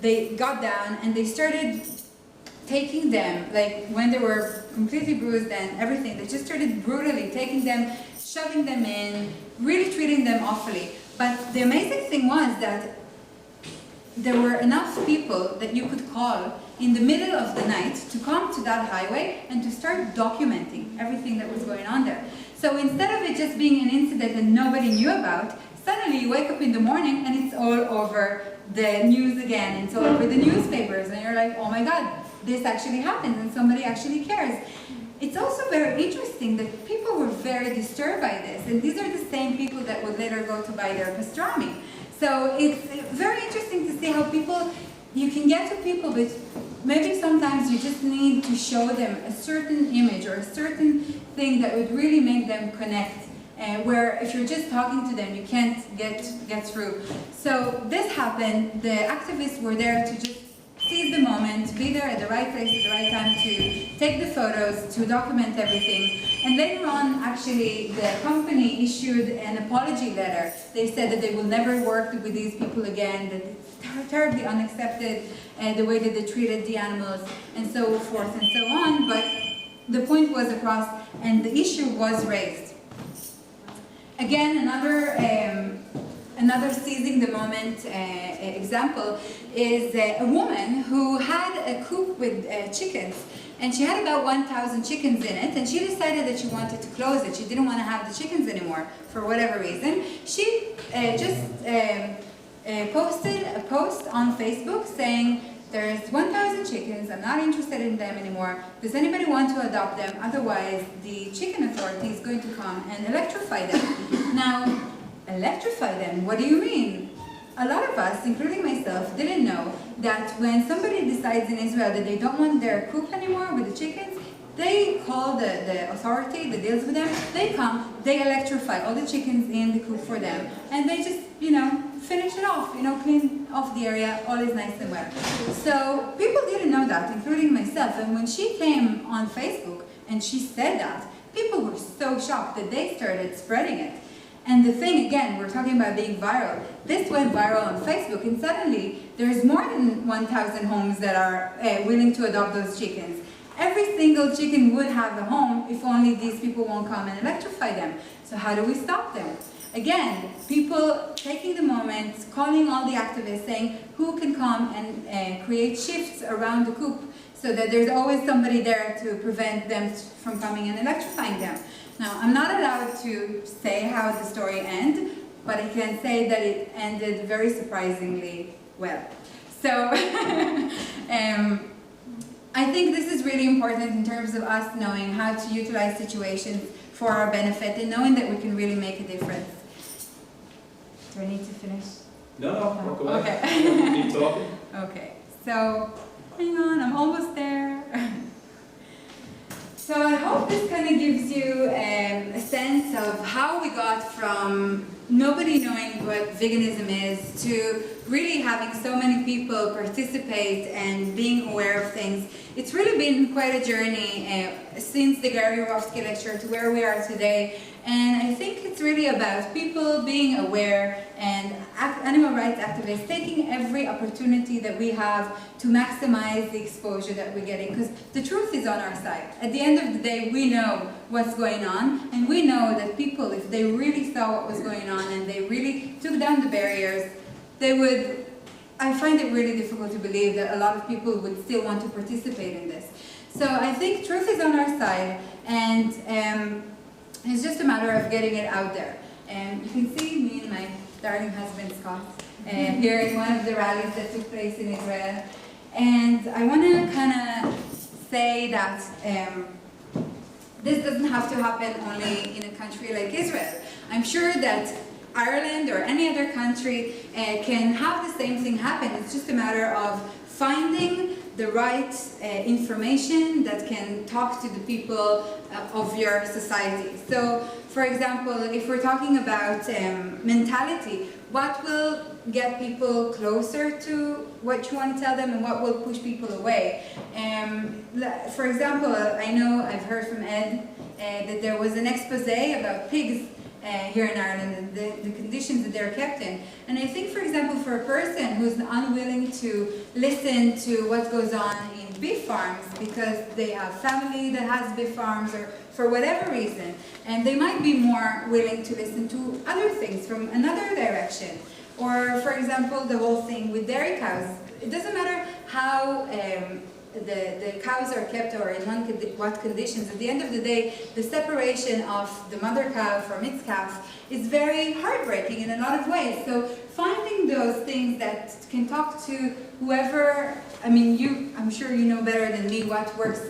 they got down and they started taking them, like when they were completely bruised and everything, they just started brutally taking them, shoving them in, really treating them awfully. But the amazing thing was that there were enough people that you could call in the middle of the night to come to that highway and to start documenting everything that was going on there. So instead of it just being an incident that nobody knew about, suddenly you wake up in the morning and it's all over the news again, it's all over the newspapers, and you're like, oh my God, this actually happened and somebody actually cares. It's also very interesting that people were very disturbed by this, and these are the same people that would later go to buy their pastrami. So it's very interesting to see how people, you can get to people, but maybe sometimes you just need to show them a certain image or a certain thing that would really make them connect, where if you're just talking to them, you can't get through. So this happened. The activists were there to just seize the moment, be there at the right place at the right time to take the photos, to document everything. And later on, actually, the company issued an apology letter. They said that they will never work with these people again, that it's terribly unaccepted, the way that they treated the animals, and so forth and so on. But the point was across, and the issue was raised. Again, another seizing the moment example is a woman who had a coop with chickens, and she had about 1,000 chickens in it, and she decided that she wanted to close it. She didn't want to have the chickens anymore for whatever reason. She just posted a post on Facebook saying, there's 1,000 chickens, I'm not interested in them anymore. Does anybody want to adopt them? Otherwise, the chicken authority is going to come and electrify them. Now, electrify them, what do you mean? A lot of us, including myself, didn't know that when somebody decides in Israel that they don't want their coop anymore with the chickens, they call the authority that deals with them, they come, they electrify all the chickens in the coop for them, and they just, finish it off, clean off the area, all is nice and well. So people didn't know that, including myself, and when she came on Facebook and she said that, people were so shocked that they started spreading it. And the thing, again, we're talking about being viral. This went viral on Facebook, and suddenly there's more than 1,000 homes that are willing to adopt those chickens. Every single chicken would have a home if only these people won't come and electrify them. So how do we stop them? Again, people taking the moment, calling all the activists, saying who can come and create shifts around the coop so that there's always somebody there to prevent them from coming and electrifying them. Now, I'm not allowed to say how the story ended, but I can say that it ended very surprisingly well. So, I think this is really important in terms of us knowing how to utilize situations for our benefit and knowing that we can really make a difference. Do I need to finish? No, go ahead. Okay. Keep talking. Okay, so hang on, I'm almost there. So I hope this kind of gives you a sense of how we got from nobody knowing what veganism is to really having so many people participate and being aware of things. It's really been quite a journey since the Gary Yurofsky lecture to where we are today. And I think it's really about people being aware and animal rights activists taking every opportunity that we have to maximize the exposure that we're getting, because the truth is on our side. At the end of the day, we know what's going on, and we know that people, if they really saw what was going on and they really took down the barriers, they would, I find it really difficult to believe that a lot of people would still want to participate in this. So I think truth is on our side, and it's just a matter of getting it out there. And you can see me and my darling husband Scott here in one of the rallies that took place in Israel. And I want to kind of say that this doesn't have to happen only in a country like Israel. I'm sure that Ireland or any other country can have the same thing happen. It's just a matter of finding the right information that can talk to the people of your society. So, for example, if we're talking about mentality, what will get people closer to what you want to tell them and what will push people away? For example, I know I've heard from Ed that there was an expose about pigs here in Ireland and the conditions that they're kept in. And I think, for example, for a person who's unwilling to listen to what goes on in beef farms because they have family that has beef farms or for whatever reason, and they might be more willing to listen to other things from another direction. Or, for example, the whole thing with dairy cows. It doesn't matter how the cows are kept or in what conditions. At the end of the day, the separation of the mother cow from its calf is very heartbreaking in a lot of ways. So finding those things that can talk to whoever, I mean, I'm sure you know better than me what works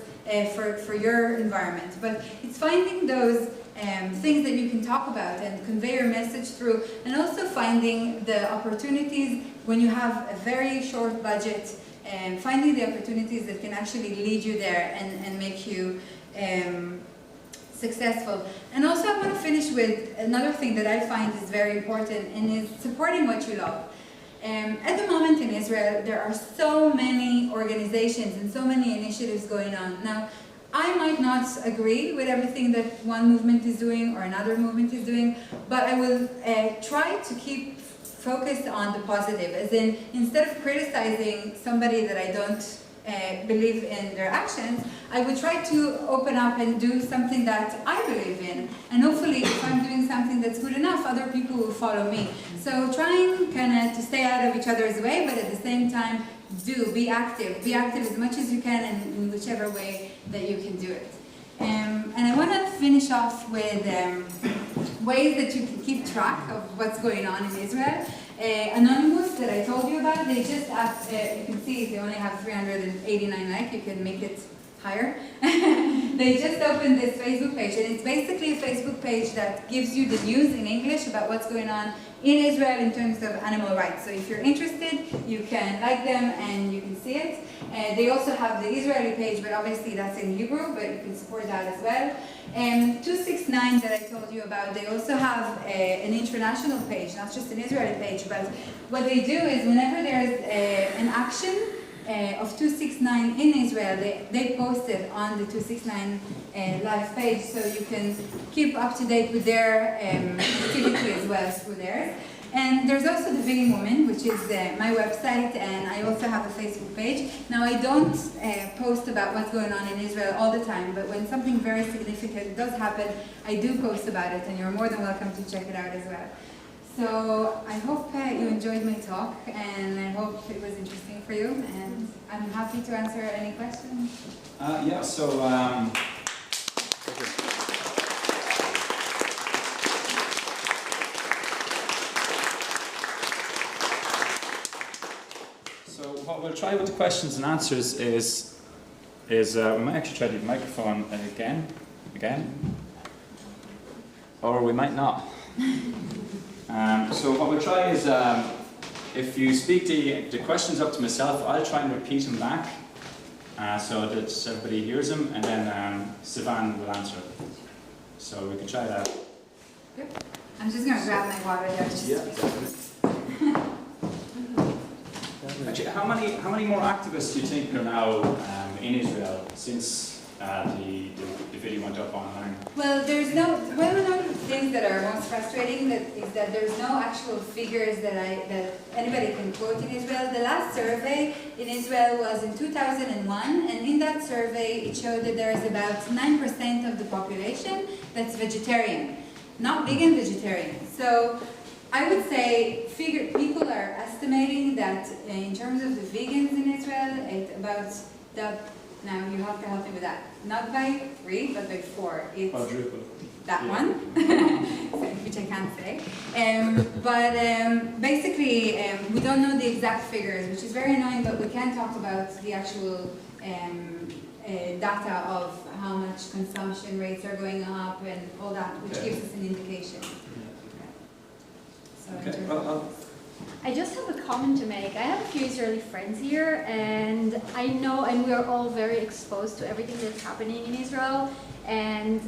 for your environment, but it's finding those things that you can talk about and convey your message through, and also finding the opportunities when you have a very short budget, and finding the opportunities that can actually lead you there and make you successful. And also I want to finish with another thing that I find is very important, and is supporting what you love. At the moment in Israel, there are so many organizations and so many initiatives going on. Now, I might not agree with everything that one movement is doing or another movement is doing, but I will try to keep focused on the positive, as in, instead of criticizing somebody that I don't believe in their actions, I would try to open up and do something that I believe in. And hopefully, if I'm doing something that's good enough, other people will follow me. So trying kind of to stay out of each other's way, but at the same time, be active. Be active as much as you can and in whichever way that you can do it. And I want to finish off with ways that you can keep track of what's going on in Israel. Anonymous, that I told you about, they just asked, you can see they only have 389 likes, you can make it higher. They just opened this Facebook page, and it's basically a Facebook page that gives you the news in English about what's going on in Israel in terms of animal rights. So if you're interested, you can like them and you can see it. They also have the Israeli page, but obviously that's in Hebrew, but you can support that as well. 269 that I told you about, they also have an international page, not just an Israeli page, but what they do is whenever there's an action of 269 in Israel, they post it on the 269 live page, so you can keep up to date with their activity as well through theirs. And there's also the Vegan Woman, which is my website, and I also have a Facebook page. Now, I don't post about what's going on in Israel all the time, but when something very significant does happen, I do post about it, and you're more than welcome to check it out as well. So I hope you enjoyed my talk, and I hope it was interesting for you, and I'm happy to answer any questions. Yeah, so what we'll try with the questions and answers is we might actually try the microphone again, or we might not. So what we'll try is, if you speak the questions up to myself, I'll try and repeat them back so that everybody hears them, and then Sivan will answer. So we can try that. Good. I'm just going to grab my water there. Yeah, definitely. Actually, how many more activists do you think are now in Israel since the video went up online? Well, one of the things that are most frustrating is that there's no actual figures that anybody can quote in Israel. The last survey in Israel was in 2001, and in that survey it showed that there is about 9% of the population that's vegetarian, not vegan, vegetarian. So I would say people are estimating that in terms of the vegans in Israel, it's about now you have to help me with that. Not by 3, but by 4. It's quadruple. That one, which I can't say. But basically, we don't know the exact figures, which is very annoying, but we can talk about the actual data of how much consumption rates are going up and all that, which gives us an indication. Okay. I just have a comment to make. I have a few Israeli friends here, and I know, and we are all very exposed to everything that's happening in Israel, and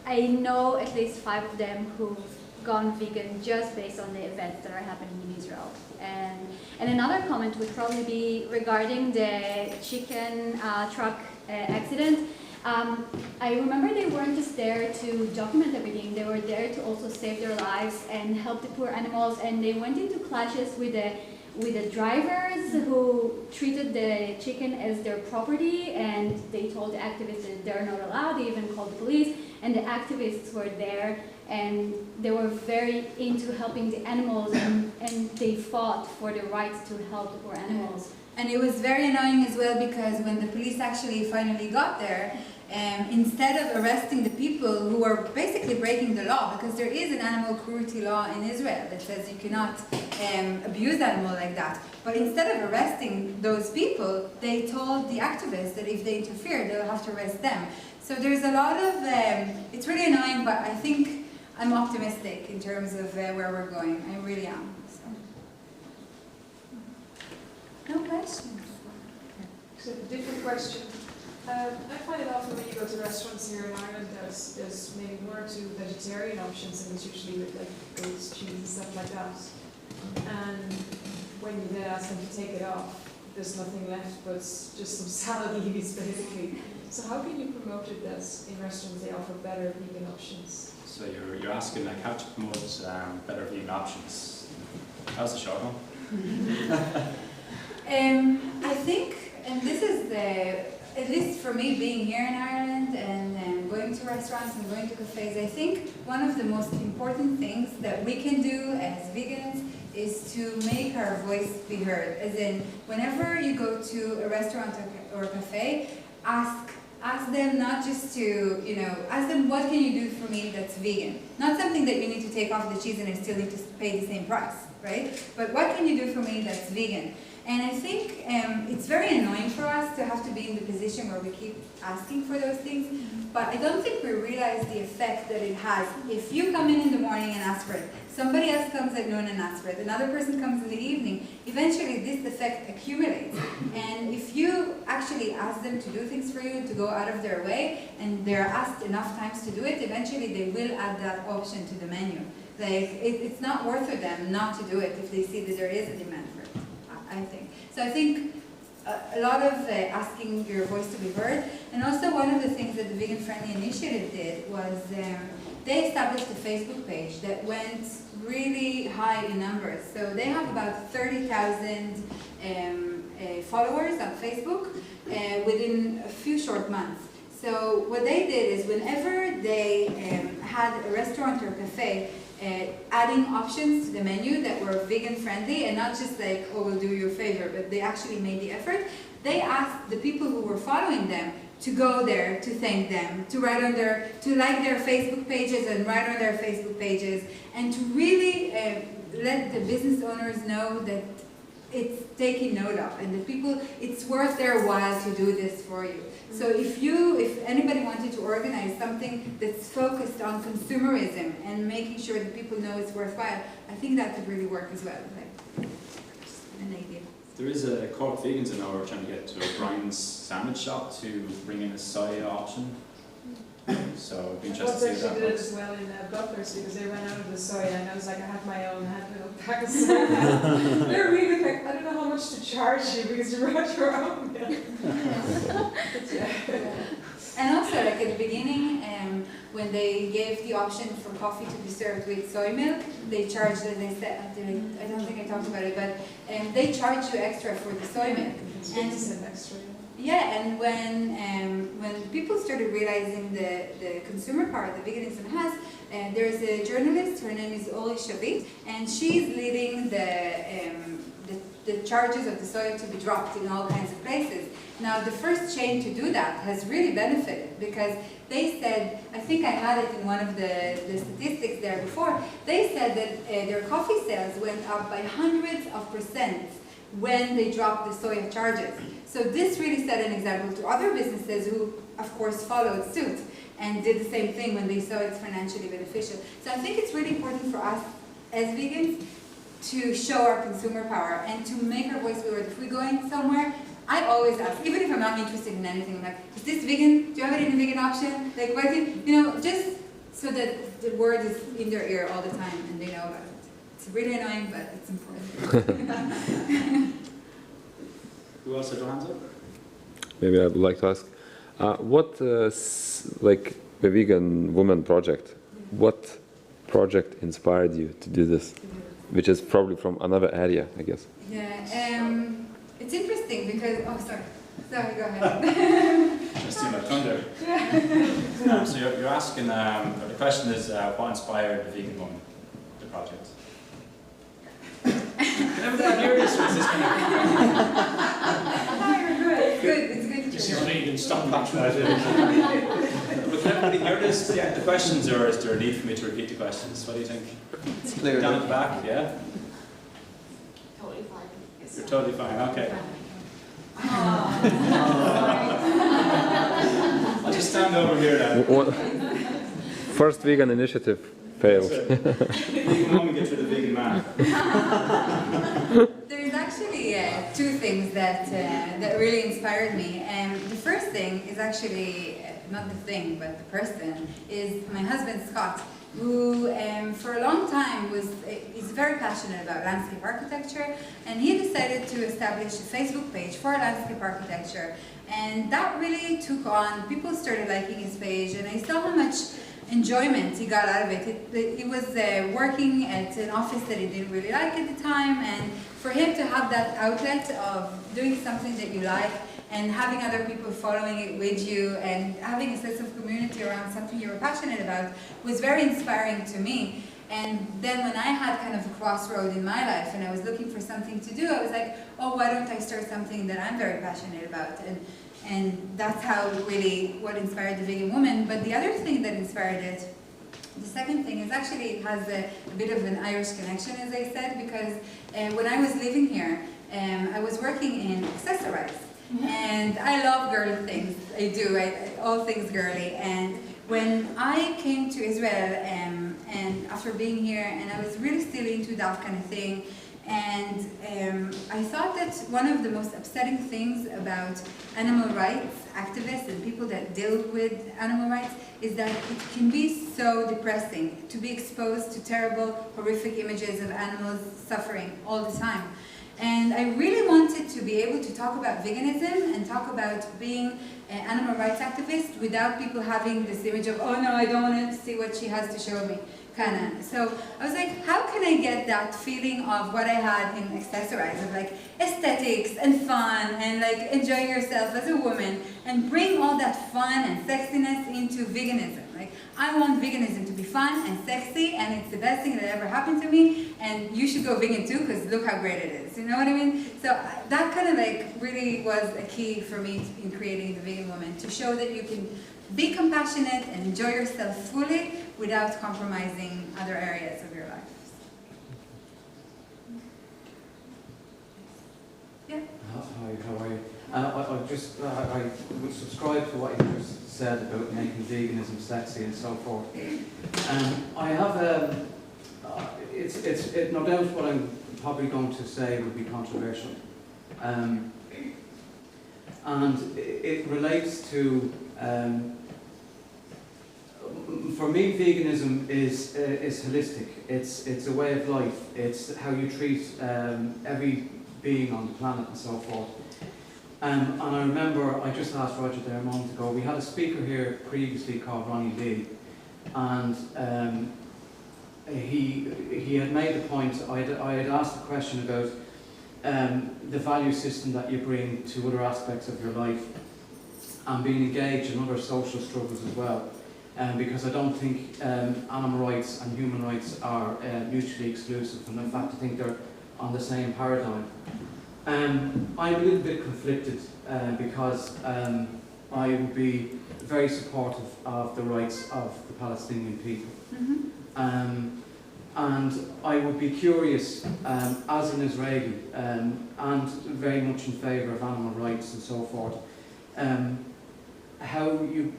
I know at least 5 of them who've gone vegan just based on the events that are happening in Israel. And another comment would probably be regarding the chicken truck accident. I remember they weren't just there to document everything, they were there to also save their lives and help the poor animals, and they went into clashes with the drivers who treated the chicken as their property, and they told the activists that they're not allowed. They even called the police, and the activists were there, and they were very into helping the animals, and they fought for the rights to help the poor animals. And it was very annoying as well, because when the police actually finally got there, instead of arresting the people who were basically breaking the law, because there is an animal cruelty law in Israel that says you cannot abuse animals like that, but instead of arresting those people, they told the activists that if they interfere, they'll have to arrest them. So there's a lot of, it's really annoying, but I think I'm optimistic in terms of where we're going. I really am. So. No questions? So, different question. I find it often when you go to restaurants here in Ireland, there's maybe one or two vegetarian options, and it's usually with like goat's cheese and stuff like that. And when you then ask them to take it off, there's nothing left but just some salad leaves, basically. So how can you promote it that in restaurants they offer better vegan options? So you're asking like how to promote better vegan options. How's the show going? I think, and this is at least for me being here in Ireland and going to restaurants and going to cafes, I think one of the most important things that we can do as vegans is to make our voice be heard. As in, whenever you go to a restaurant or a cafe, ask them not just to, ask them what can you do for me that's vegan. Not something that you need to take off the cheese and I still need to pay the same price, right? But what can you do for me that's vegan? And I think it's very annoying for us to have to be in the position where we keep asking for those things, but I don't think we realize the effect that it has. If you come in the morning and ask for it, somebody else comes at noon and asks for it, another person comes in the evening, eventually this effect accumulates. And if you actually ask them to do things for you, to go out of their way, and they're asked enough times to do it, eventually they will add that option to the menu. Like, it's not worth for them not to do it if they see that there is a demand for it. I think. So I think a lot of asking your voice to be heard, and also one of the things that the Vegan Friendly Initiative did was they established a Facebook page that went really high in numbers. So they have about 30,000 followers on Facebook within a few short months. So what they did is whenever they had a restaurant or cafe adding options to the menu that were vegan friendly and not just like, oh, we'll do you a favor, but they actually made the effort. They asked the people who were following them to go there, to thank them, to write on to like their Facebook pages and write on their Facebook pages, and to really let the business owners know that it's taken note of, and that people, it's worth their while to do this for you. So if anybody wanted to organize something that's focused on consumerism and making sure that people know it's worthwhile, I think that could really work as well. Like, an idea. There is a Cork Vegans I know we're trying to get to Brian's sandwich shop to bring in a soy option. So it'd be interesting to see actually that. did it as well in Butlers because they ran out of the soy, and I was like, I have my own handmade pack of soy now. They're really like, I don't know how much to charge you because you brought your own milk. And also, like at the beginning, when they gave the option for coffee to be served with soy milk, they charged, as I said, I don't think I talked about it, but they charge you extra for the soy milk. And extra. Yeah, and when people started realizing the consumer power that veganism has, there's a journalist, her name is Oli Shavit, and she's leading the charges of the soy to be dropped in all kinds of places. Now, the first chain to do that has really benefited because they said, I think I had it in one of the statistics there before, they said that their coffee sales went up by hundreds of % when they dropped the soy charges. So this really set an example to other businesses who, of course, followed suit and did the same thing when they saw it's financially beneficial. So I think it's really important for us as vegans to show our consumer power and to make our voice be heard. If we're going somewhere, I always ask, even if I'm not interested in anything, I'm like, is this vegan? Do you have it in a vegan option? Like, what do you, just so that the word is in their ear all the time and they know about it. It's really annoying, but it's important. Who else had their hands up? Maybe I would like to ask. Like the Vegan Woman project, what project inspired you to do this? Which is probably from another area, I guess. Yeah, it's interesting because, oh, sorry, go ahead. Just steal my thunder. So you're asking, the question is, what inspired the Vegan Woman, the project? Can everybody hear this, or is this kind of... You're good, it's good. It's good. This is vegan, stop patronizing. But can everybody hear this? Yeah, the questions, or is there a need for me to repeat the questions? What do you think? It's clear. Down at the back, yeah? Totally fine. You're totally fine, okay. I'll just stand over here now. First vegan initiative failed. Vegan woman gets rid of vegan man. There's actually two things that really inspired me. The first thing is actually, not the thing, but the person, is my husband Scott, who for a long time is very passionate about landscape architecture, and he decided to establish a Facebook page for landscape architecture, and that really took on. People started liking his page, and I saw how much enjoyment he got out of it. He was working at an office that he didn't really like at the time, and for him to have that outlet of doing something that you like and having other people following it with you and having a sense of community around something you were passionate about was very inspiring to me. And then when I had kind of a crossroad in my life and I was looking for something to do, I was like, oh, why don't I start something that I'm very passionate about? And that's how really what inspired the Vegan Woman. But the other thing that inspired it, the second thing, is actually it has a bit of an Irish connection, as I said, because when I was living here, I was working in Accessorize. And I love girly things. I do, all things girly. And when I came to Israel, and after being here, and I was really still into that kind of thing, and I thought that one of the most upsetting things about animal rights activists and people that deal with animal rights is that it can be so depressing to be exposed to terrible, horrific images of animals suffering all the time. And I really wanted to be able to talk about veganism and talk about being an animal rights activist without people having this image of, oh no, I don't want to see what she has to show me, kind of. So I was like, how can I get that feeling of what I had in Accessorize, of like aesthetics and fun and like enjoying yourself as a woman, and bring all that fun and sexiness into veganism. Like, I want veganism to be fun and sexy, and it's the best thing that ever happened to me, and you should go vegan too, because look how great it is. You know what I mean? So that kind of like really was a key for me in creating the Vegan Woman, to show that you can be compassionate and enjoy yourself fully without compromising other areas of your life. Yeah? Hi, how are you? I would subscribe to what you just said about making veganism sexy and so forth. I have no doubt what I'm probably going to say will be controversial, and it relates to. For me, veganism is holistic. It's a way of life. It's how you treat every being on the planet and so forth. And I remember, I just asked Roger there a moment ago, we had a speaker here previously called Ronnie Lee, and he had made the point, I had asked a question about the value system that you bring to other aspects of your life, and being engaged in other social struggles as well. Because I don't think animal rights and human rights are mutually exclusive, and in fact I think they're on the same paradigm. I'm a little bit conflicted because I would be very supportive of the rights of the Palestinian people. Mm-hmm. And I would be curious, as an Israeli, and very much in favour of animal rights and so forth, how you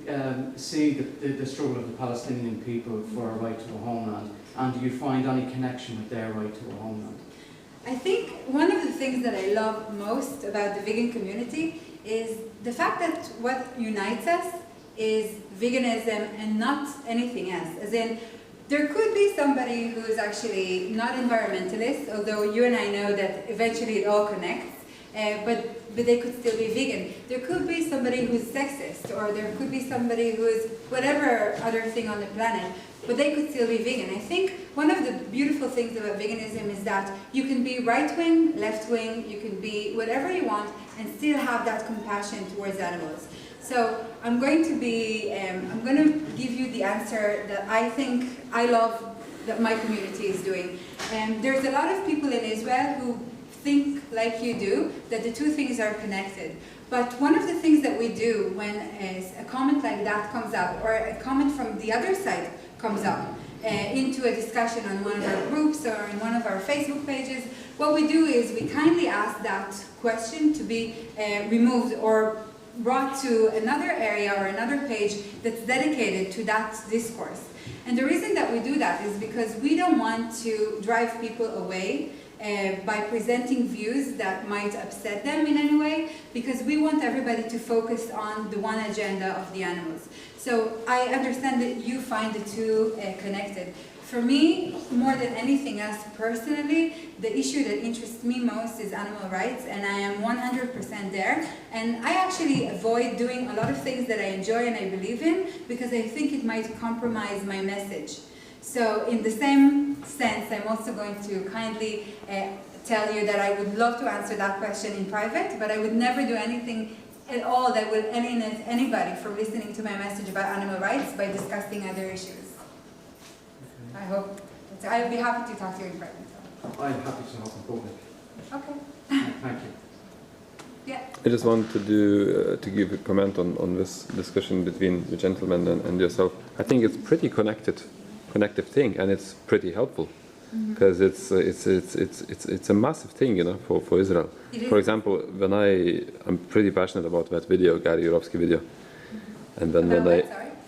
see the struggle of the Palestinian people for a right to a homeland, and do you find any connection with their right to a homeland? I think one of the things that I love most about the vegan community is the fact that what unites us is veganism and not anything else. As in, there could be somebody who is actually not environmentalist, although you and I know that eventually it all connects. but they could still be vegan. There could be somebody who's sexist, or there could be somebody who is whatever other thing on the planet, but they could still be vegan. I think one of the beautiful things about veganism is that you can be right-wing, left-wing, you can be whatever you want and still have that compassion towards animals. So I'm going to give you the answer that I think I love that my community is doing. There's a lot of people in Israel who think like you do, that the two things are connected. But one of the things that we do when a comment like that comes up, or a comment from the other side comes up into a discussion on one of our groups or in one of our Facebook pages, what we do is we kindly ask that question to be removed or brought to another area or another page that's dedicated to that discourse. And the reason that we do that is because we don't want to drive people away by presenting views that might upset them in any way, because we want everybody to focus on the one agenda of the animals. So I understand that you find the two connected. For me, more than anything else personally, the issue that interests me most is animal rights, and I am 100% there. And I actually avoid doing a lot of things that I enjoy and I believe in, because I think it might compromise my message. So in the same sense, I'm also going to kindly tell you that I would love to answer that question in private, but I would never do anything at all that would alienate anybody from listening to my message about animal rights by discussing other issues. I hope. I'd be happy to talk to you in private. I'm happy to help in public. Okay. Thank you. Yeah. I just want to give a comment on this discussion between the gentleman and yourself. I think it's pretty connected thing, and it's pretty helpful, because it's a massive thing, you know, for Israel. For example, when I'm pretty passionate about that video, Gary Yurofsky video, and then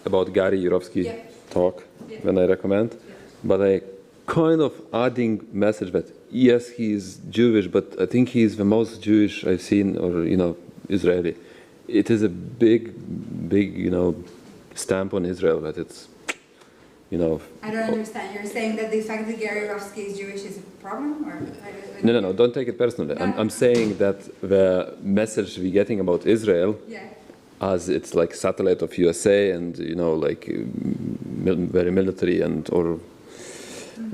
about Gary Yurofsky talk, when I recommend, but I kind of adding message that yes, he's Jewish, but I think he's the most Jewish I've seen, or you know, Israeli. It is a big, you know, stamp on Israel that it's, you know. I don't understand. You're saying that the fact that Gary Yurofsky is Jewish is a problem, or? No. Don't take it personally. Yeah. I'm saying that the message we're getting about Israel, as it's like satellite of USA, and you know, like very military and or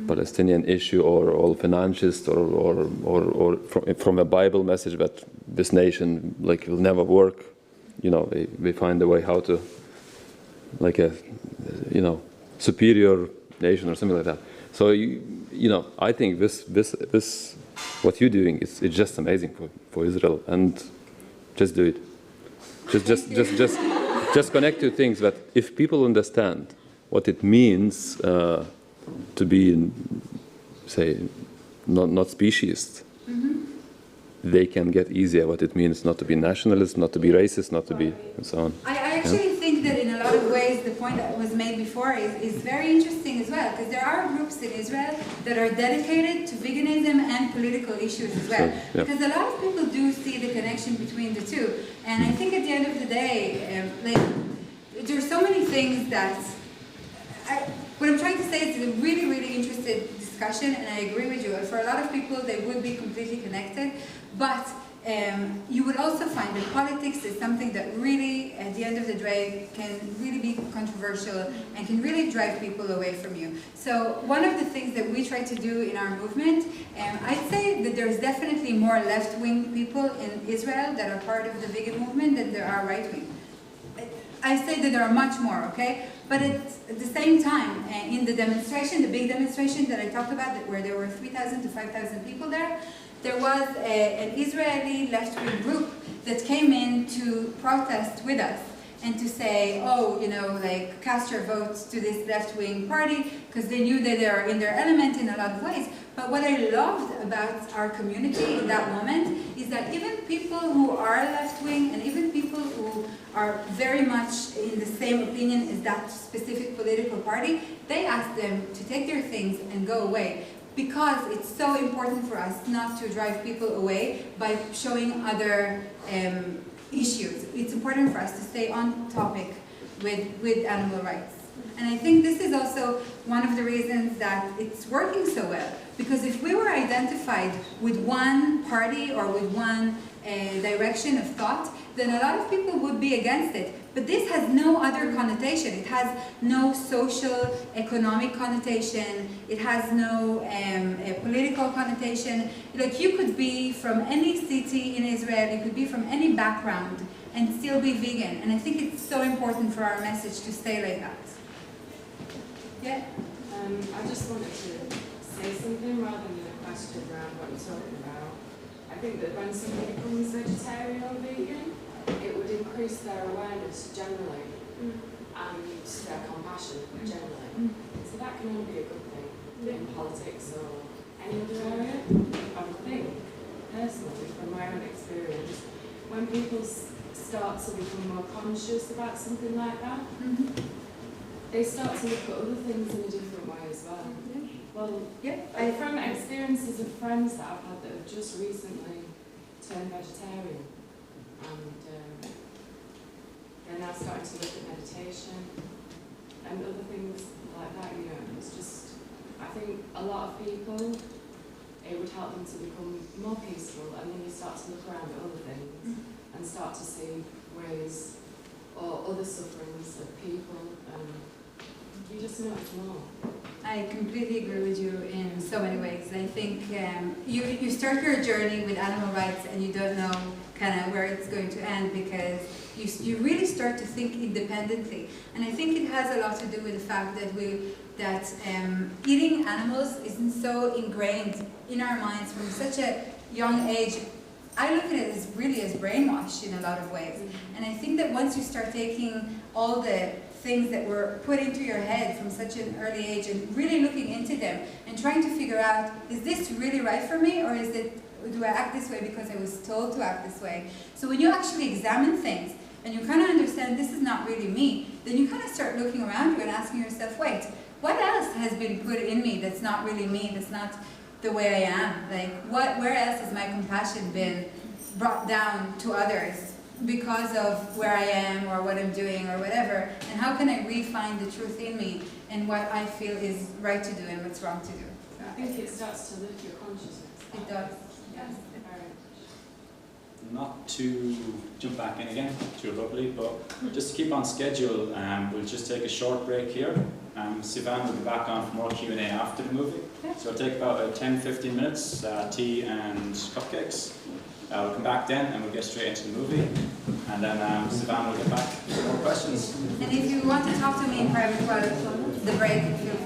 Palestinian issue, or all financialist, or from a Bible message that this nation like will never work. You know, they find a way how to, like a, you know, superior nation or something like that. So you know, I think this what you're doing is it's just amazing for Israel, and just do it. Just connect to things that if people understand what it means to be, say, not speciesist, they can get easier what it means not to be nationalist, not to be racist, not to be, and so on. I actually think that in a lot of ways the point that was made before is very interesting as well, because there are groups in Israel that are dedicated to veganism and political issues as well. Because a lot of people do see the connection between the two. And I think at the end of the day, there's so many things that... what I'm trying to say is it's a really, really interesting discussion, and I agree with you. For a lot of people, they would be completely connected. But you would also find that politics is something that really, at the end of the day, can really be controversial and can really drive people away from you. So one of the things that we try to do in our movement, I'd say that there's definitely more left-wing people in Israel that are part of the vegan movement than there are right-wing. I say that there are much more, okay? But at the same time, in the demonstration, the big demonstration that I talked about, where there were 3,000 to 5,000 people there was an Israeli left-wing group that came in to protest with us and to say, oh, you know, like, cast your votes to this left-wing party, because they knew that they are in their element in a lot of ways. But what I loved about our community in that moment is that even people who are left-wing and even people who are very much in the same opinion as that specific political party, they asked them to take their things and go away, because it's so important for us not to drive people away by showing other issues. It's important for us to stay on topic with animal rights. And I think this is also one of the reasons that it's working so well. Because if we were identified with one party or with one direction of thought, then a lot of people would be against it. But this has no other connotation. It has no social, economic connotation. It has no political connotation. Like, you could be from any city in Israel, you could be from any background and still be vegan. And I think it's so important for our message to stay like that. Yeah? I just wanted to say something rather than a question around what you're talking about. I think that when somebody becomes vegetarian or vegan, it would increase their awareness generally and their compassion generally. So that can only be a good thing in politics or any other area. I would think, personally, from my own experience, when people start to become more conscious about something like that, they start to look at other things in a different way as well. Well, from experiences of friends that I've had that have just recently turned vegetarian, and they're now starting to look at meditation and other things like that, you know. It's just, I think a lot of people, it would help them to become more peaceful, and then you start to look around at other things and start to see ways or other sufferings of people, and you just notice more. I completely agree with you in so many ways. I think you start your journey with animal rights and you don't know kind of where it's going to end, because you really start to think independently. And I think it has a lot to do with the fact that eating animals isn't so ingrained in our minds from such a young age. I look at it as really as brainwashed in a lot of ways. And I think that once you start taking all the things that were put into your head from such an early age and really looking into them and trying to figure out, is this really right for me, or do I act this way because I was told to act this way? So when you actually examine things and you kind of understand this is not really me, then you kind of start looking around you and asking yourself, wait, what else has been put in me that's not really me, that's not the way I am? Like, where else has my compassion been brought down to others because of where I am or what I'm doing or whatever? And how can I re-find the truth in me and what I feel is right to do and what's wrong to do? So I think it starts to lift your consciousness. It does. Yes. Not to jump back in again too abruptly, but just to keep on schedule, we'll just take a short break here. Sivan will be back on for more Q&A after the movie. So it'll take about 10-15 minutes, tea and cupcakes. We'll come back then and we'll get straight into the movie. And then Sivan will get back with more questions. And if you want to talk to me in private while the break, feel free.